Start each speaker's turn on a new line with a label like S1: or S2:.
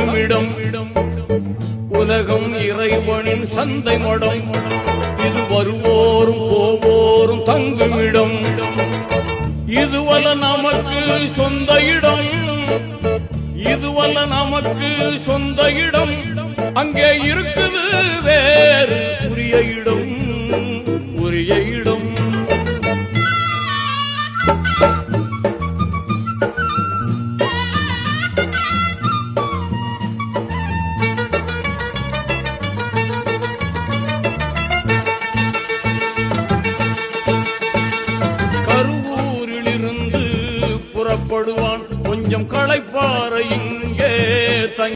S1: தங்குமிடம். உலகம் இறைவனின் சந்தை மடம். இது வருவோரும் போவோரும் தங்குமிடம். இதுவல்ல நமக்கு சொந்த இடம். இதுவல்ல நமக்கு சொந்த இடம். அங்கே இருக்குது வேறு புரிய இடம்.